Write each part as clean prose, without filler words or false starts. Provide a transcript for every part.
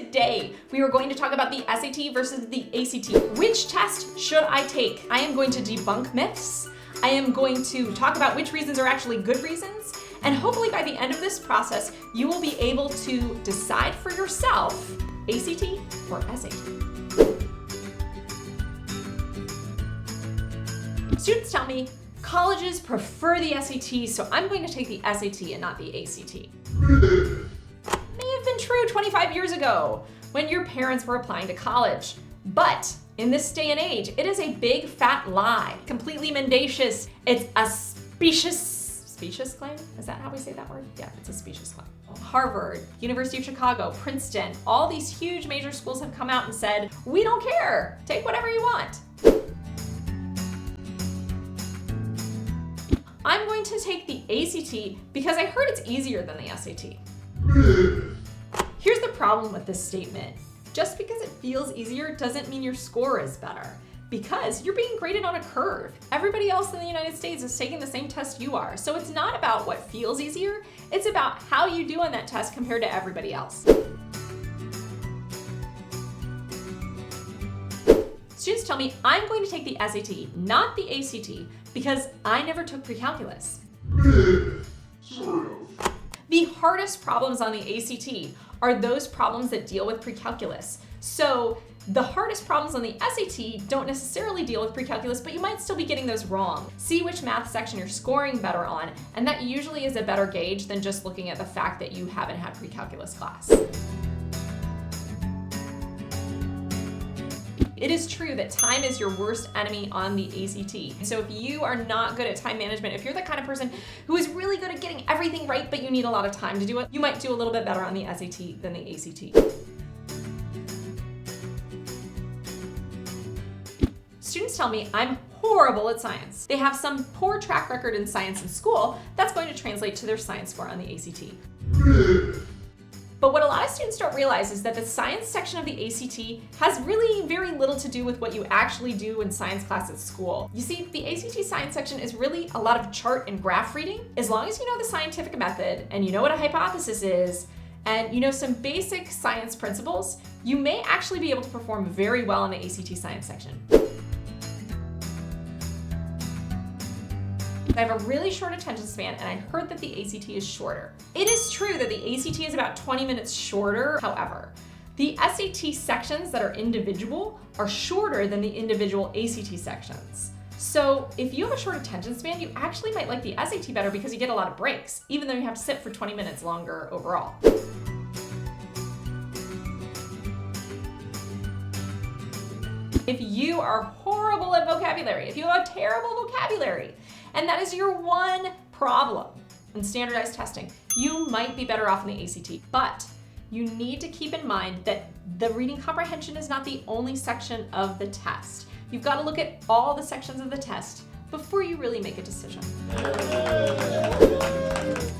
Today, we are going to talk about the SAT versus the ACT. Which test should I take? I am going to debunk myths. I am going to talk about which reasons are actually good reasons. And hopefully by the end of this process, you will be able to decide for yourself, ACT or SAT. Students tell me colleges prefer the SAT, so I'm going to take the SAT and not the ACT. May have been true 25 years ago when your parents were applying to college. But in this day and age, it is a big fat lie, completely mendacious. It's a specious claim? Is that how we say that word? Yeah, it's a specious claim. Harvard, University of Chicago, Princeton, all these huge major schools have come out and said, we don't care, take whatever you want. I'm going to take the ACT because I heard it's easier than the SAT. Here's the problem with this statement. Just because it feels easier doesn't mean your score is better, because you're being graded on a curve. Everybody else in the United States is taking the same test you are. So it's not about what feels easier, it's about how you do on that test compared to everybody else. Students tell me I'm going to take the SAT, not the ACT, because I never took precaculus. The hardest problems on the ACT are those problems that deal with precaculus. So the hardest problems on the SAT don't necessarily deal with precaculus, but you might still be getting those wrong. See which math section you're scoring better on, and that usually is a better gauge than just looking at the fact that you haven't had precaculus class. It is true that time is your worst enemy on the ACT. So if you are not good at time management, if you're the kind of person who is really good at getting everything right, but you need a lot of time to do it, you might do a little bit better on the SAT than the ACT. Students tell me I'm horrible at science. They have some poor track record in science in school. That's going to translate to their science score on the ACT. But what a lot of students don't realize is that the science section of the ACT has really very little to do with what you actually do in science class at school. You see, the ACT science section is really a lot of chart and graph reading. As long as you know the scientific method and you know what a hypothesis is, and you know some basic science principles, you may actually be able to perform very well in the ACT science section. I have a really short attention span, and I heard that the ACT is shorter. It is true that the ACT is about 20 minutes shorter. However, the SAT sections that are individual are shorter than the individual ACT sections. So if you have a short attention span, you actually might like the SAT better because you get a lot of breaks, even though you have to sit for 20 minutes longer overall. If you are horrible at vocabulary, if you have a terrible vocabulary, and that is your one problem in standardized testing, you might be better off in the ACT. But you need to keep in mind that the reading comprehension is not the only section of the test. You've got to look at all the sections of the test before you really make a decision.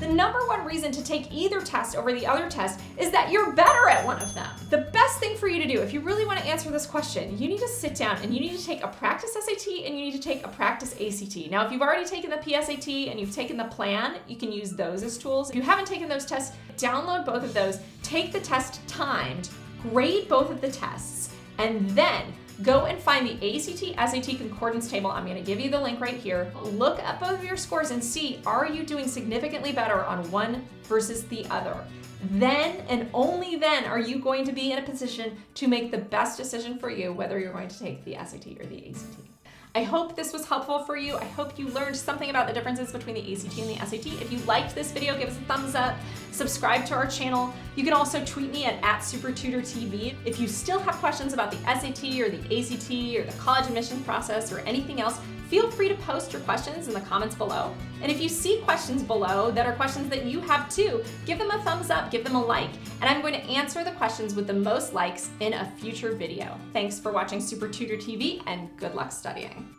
The number one reason to take either test over the other test is that you're better at one of them. The best thing for you to do, if you really want to answer this question, you need to sit down and you need to take a practice SAT and you need to take a practice ACT. Now, if you've already taken the PSAT and you've taken the plan, you can use those as tools. If you haven't taken those tests, download both of those, take the test timed, grade both of the tests, and then go and find the ACT SAT concordance table. I'm going to give you the link right here. Look at both of your scores and see, are you doing significantly better on one versus the other? Then and only then are you going to be in a position to make the best decision for you, whether you're going to take the SAT or the ACT. I hope this was helpful for you. I hope you learned something about the differences between the ACT and the SAT. If you liked this video, give us a thumbs up, subscribe to our channel. You can also tweet me at SupertutorTV. If you still have questions about the SAT or the ACT or the college admission process or anything else, feel free to post your questions in the comments below. And if you see questions below that are questions that you have too, give them a thumbs up, give them a like, and I'm going to answer the questions with the most likes in a future video. Thanks for watching SupertutorTV, and good luck studying.